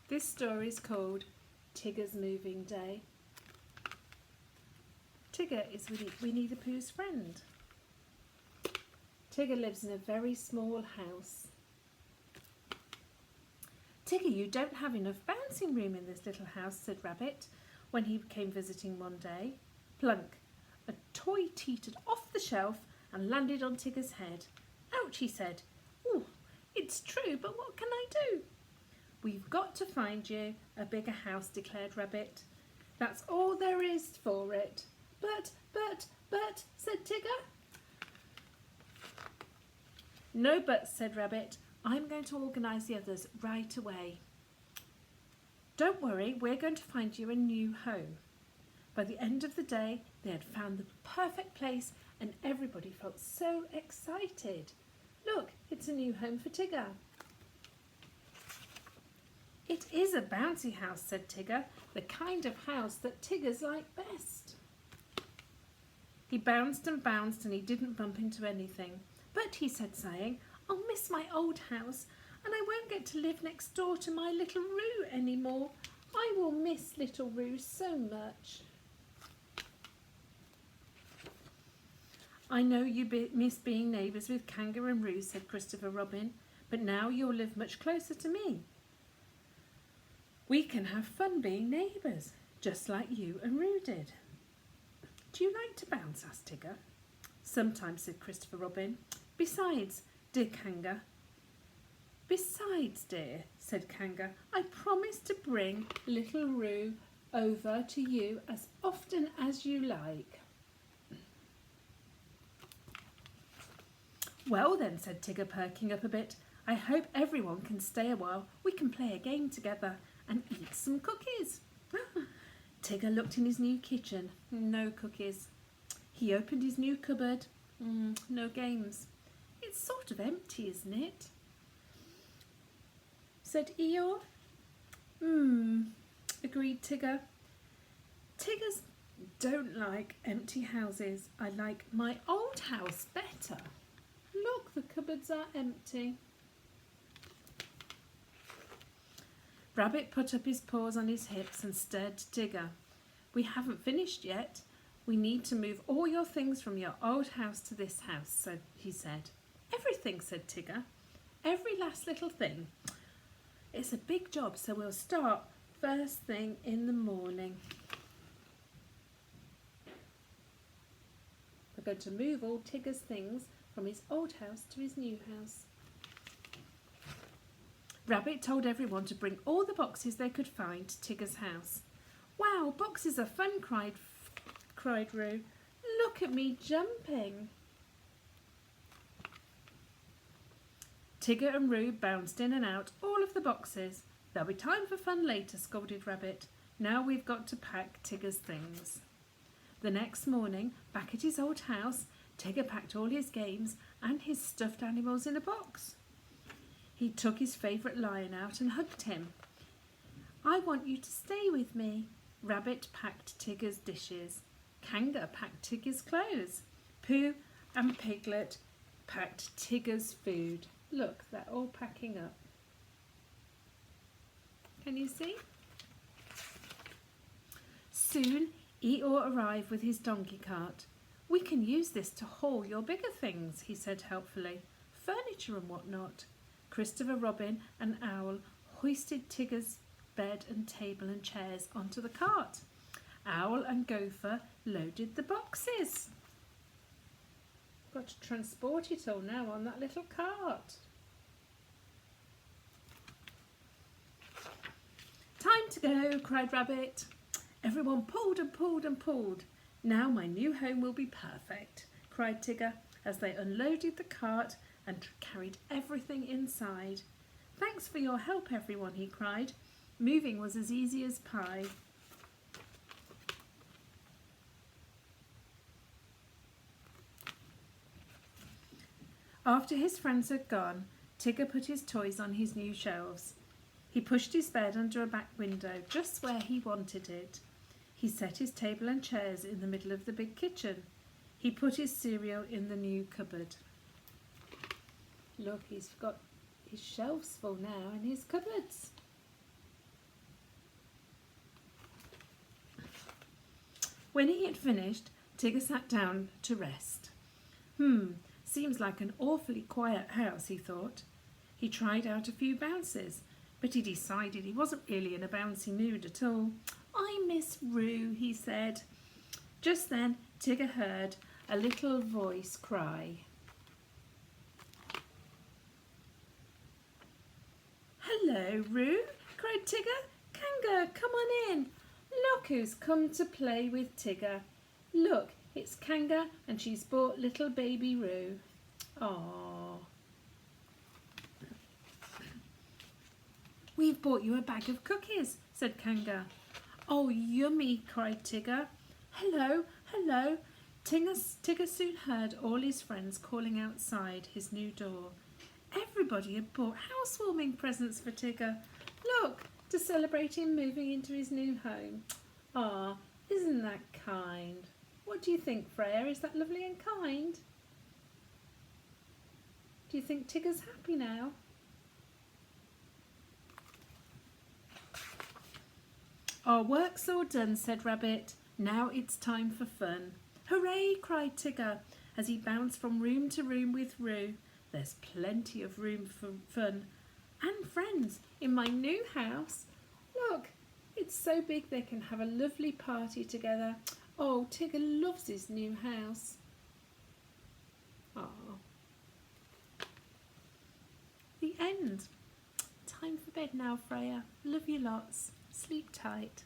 This story is called Tigger's Moving Day. Tigger is Winnie the Pooh's friend. Tigger lives in a very small house. Tigger, you don't have enough bouncing room in this little house, said Rabbit when he came visiting one day. Plunk! A toy teetered off the shelf and landed on Tigger's head. Ouch, he said. Oh, it's true, but what can I do? We've got to find you a bigger house, declared Rabbit. That's all there is for it. But, said Tigger. No buts, said Rabbit. I'm going to organise the others right away. Don't worry, we're going to find you a new home. By the end of the day, they had found the perfect place and everybody felt so excited. Look, it's a new home for Tigger. It is a bouncy house, said Tigger, the kind of house that Tiggers like best. He bounced and bounced and he didn't bump into anything. But, he said, sighing, I'll miss my old house and I won't get to live next door to my little Roo anymore. I will miss little Roo so much. I know you miss being neighbours with Kanga and Roo, said Christopher Robin, but now you'll live much closer to me. We can have fun being neighbours, just like you and Roo did. Do you like to bounce? asked Tigger. Sometimes, said Christopher Robin. Besides, dear Kanga. Besides, dear, said Kanga, I promise to bring little Roo over to you as often as you like. Well then, said Tigger, perking up a bit, I hope everyone can stay a while. We can play a game together and eat some cookies. Tigger looked in his new kitchen. No cookies. He opened his new cupboard. No games. It's sort of empty, isn't it? Said Eeyore. Agreed Tigger. Tiggers don't like empty houses. I like my old house better. Look, the cupboards are empty. Rabbit put up his paws on his hips and stared to Tigger. We haven't finished yet. We need to move all your things from your old house to this house, he said. Everything, said Tigger. Every last little thing. It's a big job, so we'll start first thing in the morning. We're going to move all Tigger's things from his old house to his new house. Rabbit told everyone to bring all the boxes they could find to Tigger's house. Wow, boxes are fun, cried Roo. Look at me jumping. Tigger and Roo bounced in and out all of the boxes. There'll be time for fun later, scolded Rabbit. Now we've got to pack Tigger's things. The next morning, back at his old house, Tigger packed all his games and his stuffed animals in a box. He took his favourite lion out and hugged him. I want you to stay with me. Rabbit packed Tigger's dishes. Kanga packed Tigger's clothes. Pooh and Piglet packed Tigger's food. Look, they're all packing up. Can you see? Soon Eeyore arrived with his donkey cart. We can use this to haul your bigger things, he said helpfully. Furniture and whatnot. Christopher Robin and Owl hoisted Tigger's bed and table and chairs onto the cart. Owl and Gopher loaded the boxes. Got to transport it all now on that little cart. Time to go, cried Rabbit. Everyone pulled and pulled and pulled. Now my new home will be perfect, cried Tigger as they unloaded the cart and carried everything inside. Thanks for your help, everyone, he cried. Moving was as easy as pie. After his friends had gone, Tigger put his toys on his new shelves. He pushed his bed under a back window, just where he wanted it. He set his table and chairs in the middle of the big kitchen. He put his cereal in the new cupboard. Look, he's got his shelves full now and his cupboards. When he had finished, Tigger sat down to rest. Seems like an awfully quiet house, he thought. He tried out a few bounces, but he decided he wasn't really in a bouncy mood at all. I miss Roo, he said. Just then, Tigger heard a little voice cry. Hello, Roo, cried Tigger. Kanga, come on in. Look who's come to play with Tigger. Look, it's Kanga and she's brought little baby Roo. Aww. We've bought you a bag of cookies, said Kanga. Oh, yummy, cried Tigger. Hello, hello. Tigger soon heard all his friends calling outside his new door. Everybody had bought housewarming presents for Tigger. Look, to celebrate him moving into his new home. Ah, isn't that kind? What do you think, Freya? Is that lovely and kind? Do you think Tigger's happy now? Our work's all done, said Rabbit. Now it's time for fun. Hooray, cried Tigger as he bounced from room to room with Roo. There's plenty of room for fun and friends in my new house. Look, it's so big they can have a lovely party together. Oh, Tigger loves his new house. Oh. The end. Time for bed now, Freya. Love you lots. Sleep tight.